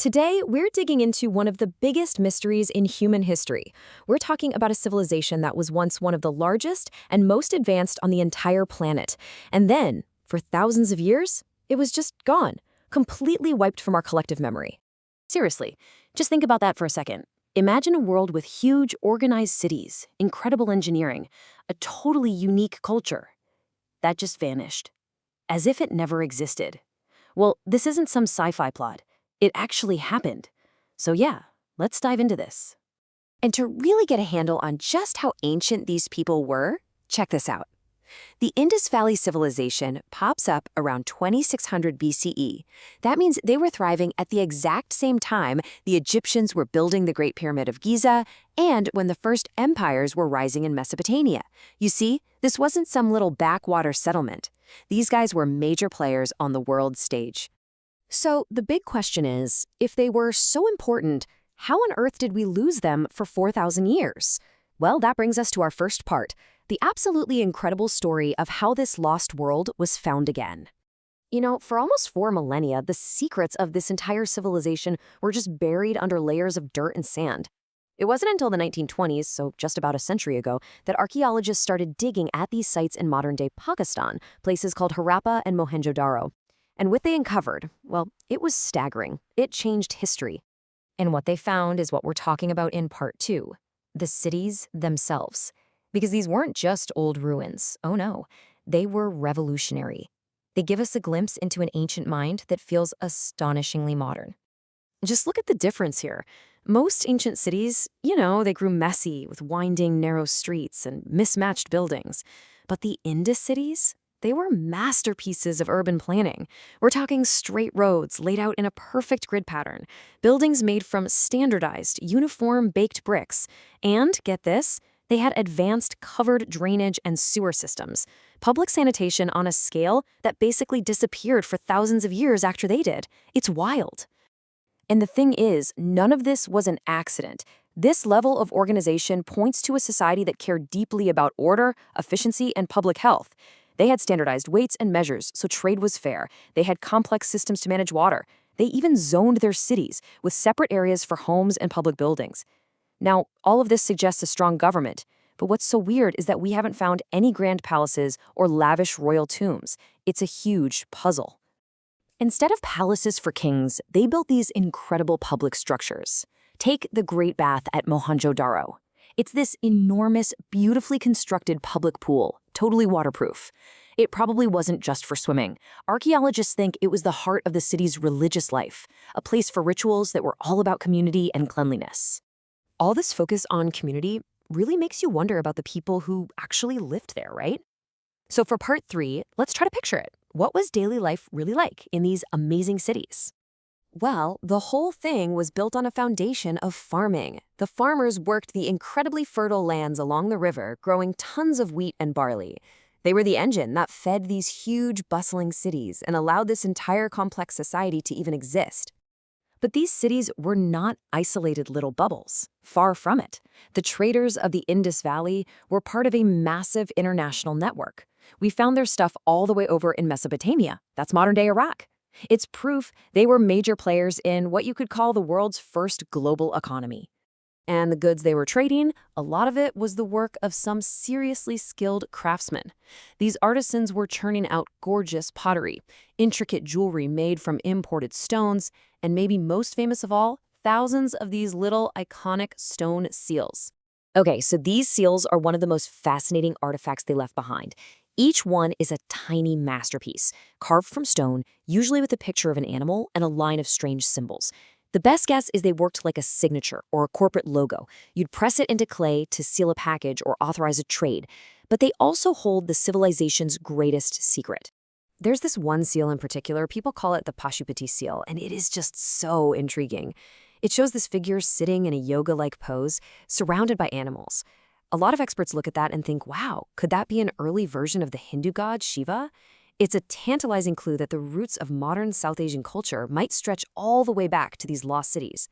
Today, we're digging into one of the biggest mysteries in human history. We're talking about a civilization that was once one of the largest and most advanced on the entire planet. And then, for thousands of years, it was just gone, completely wiped from our collective memory. Seriously, just think about that for a second. Imagine a world with huge, organized cities, incredible engineering, a totally unique culture. That just vanished, as if it never existed. Well, this isn't some sci-fi plot. It actually happened. So yeah, let's dive into this. And to really get a handle on just how ancient these people were, check this out. The Indus Valley civilization pops up around 2600 BCE. That means they were thriving at the exact same time the Egyptians were building the Great Pyramid of Giza and when the first empires were rising in Mesopotamia. You see, this wasn't some little backwater settlement. These guys were major players on the world stage. So the big question is, if they were so important, how on earth did we lose them for 4,000 years? Well, that brings us to our first part, the absolutely incredible story of how this lost world was found again. You know, for almost 4 millennia, the secrets of this entire civilization were just buried under layers of dirt and sand. It wasn't until the 1920s, so just about a century ago, that archaeologists started digging at these sites in modern-day Pakistan, places called Harappa and Mohenjo-Daro. And what they uncovered, well, it was staggering. It changed history. And what they found is what we're talking about in part 2, the cities themselves. Because these weren't just old ruins. Oh no, they were revolutionary. They give us a glimpse into an ancient mind that feels astonishingly modern. Just look at the difference here. Most ancient cities, they grew messy with winding, narrow streets and mismatched buildings. But the Indus cities? They were masterpieces of urban planning. We're talking straight roads laid out in a perfect grid pattern, buildings made from standardized, uniform baked bricks. And, get this, they had advanced covered drainage and sewer systems, public sanitation on a scale that basically disappeared for thousands of years after they did. It's wild. And the thing is, none of this was an accident. This level of organization points to a society that cared deeply about order, efficiency, and public health. They had standardized weights and measures, so trade was fair. They had complex systems to manage water. They even zoned their cities with separate areas for homes and public buildings. Now, all of this suggests a strong government, but what's so weird is that we haven't found any grand palaces or lavish royal tombs. It's a huge puzzle. Instead of palaces for kings, they built these incredible public structures. Take the Great Bath at Mohenjo-Daro. It's this enormous, beautifully constructed public pool, totally waterproof. It probably wasn't just for swimming. Archaeologists think it was the heart of the city's religious life, a place for rituals that were all about community and cleanliness. All this focus on community really makes you wonder about the people who actually lived there, right? So for part 3, let's try to picture it. What was daily life really like in these amazing cities? Well, the whole thing was built on a foundation of farming. The farmers worked the incredibly fertile lands along the river, growing tons of wheat and barley. They were the engine that fed these huge, bustling cities and allowed this entire complex society to even exist. But these cities were not isolated little bubbles. Far from it. The traders of the Indus Valley were part of a massive international network. We found their stuff all the way over in Mesopotamia. That's modern-day Iraq. It's proof they were major players in what you could call the world's first global economy. And the goods they were trading, a lot of it was the work of some seriously skilled craftsmen. These artisans were churning out gorgeous pottery, intricate jewelry made from imported stones, and maybe most famous of all, thousands of these little iconic stone seals. Okay, so these seals are one of the most fascinating artifacts they left behind. Each one is a tiny masterpiece, carved from stone, usually with a picture of an animal and a line of strange symbols. The best guess is they worked like a signature or a corporate logo. You'd press it into clay to seal a package or authorize a trade. But they also hold the civilization's greatest secret. There's this one seal in particular, people call it the Pashupati seal, and it is just so intriguing. It shows this figure sitting in a yoga-like pose, surrounded by animals. A lot of experts look at that and think, wow, could that be an early version of the Hindu god Shiva? It's a tantalizing clue that the roots of modern South Asian culture might stretch all the way back to these lost cities.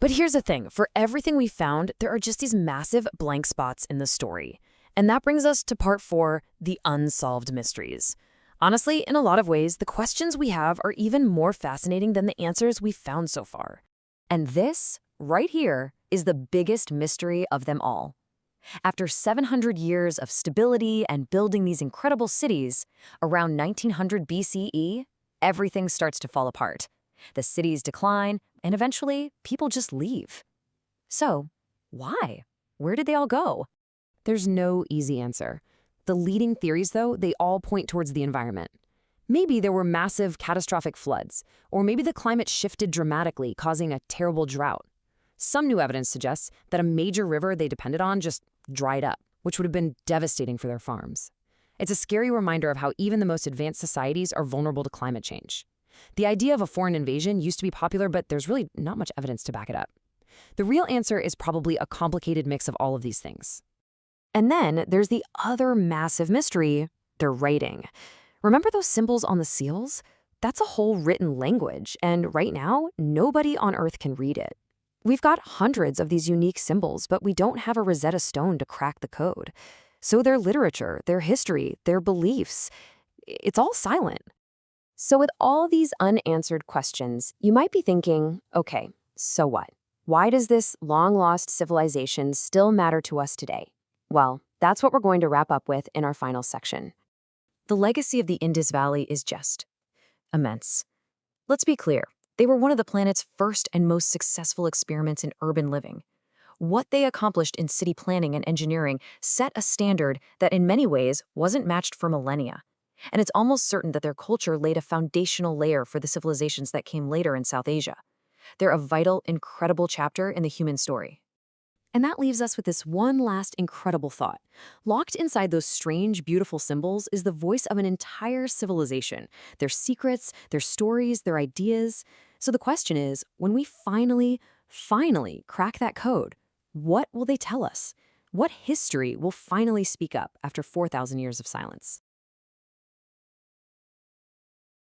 But here's the thing, for everything we found, there are just these massive blank spots in the story. And that brings us to part 4, the unsolved mysteries. Honestly, in a lot of ways, the questions we have are even more fascinating than the answers we've found so far. And this, right here, is the biggest mystery of them all. After 700 years of stability and building these incredible cities, around 1900 BCE, everything starts to fall apart. The cities decline, and eventually, people just leave. So, why? Where did they all go? There's no easy answer. The leading theories, though, they all point towards the environment. Maybe there were massive, catastrophic floods, or maybe the climate shifted dramatically, causing a terrible drought. Some new evidence suggests that a major river they depended on just dried up, which would have been devastating for their farms. It's a scary reminder of how even the most advanced societies are vulnerable to climate change. The idea of a foreign invasion used to be popular, but there's really not much evidence to back it up. The real answer is probably a complicated mix of all of these things. And then there's the other massive mystery, their writing. Remember those symbols on the seals? That's a whole written language, and right now, nobody on Earth can read it. We've got hundreds of these unique symbols, but we don't have a Rosetta Stone to crack the code. So their literature, their history, their beliefs, it's all silent. So with all these unanswered questions, you might be thinking, okay, so what? Why does this long-lost civilization still matter to us today? Well, that's what we're going to wrap up with in our final section. The legacy of the Indus Valley is just immense. Let's be clear, they were one of the planet's first and most successful experiments in urban living. What they accomplished in city planning and engineering set a standard that in many ways wasn't matched for millennia. And it's almost certain that their culture laid a foundational layer for the civilizations that came later in South Asia. They're a vital, incredible chapter in the human story. And that leaves us with this one last incredible thought. Locked inside those strange, beautiful symbols is the voice of an entire civilization, their secrets, their stories, their ideas. So the question is, when we finally crack that code, what will they tell us? What history will finally speak up after 4,000 years of silence?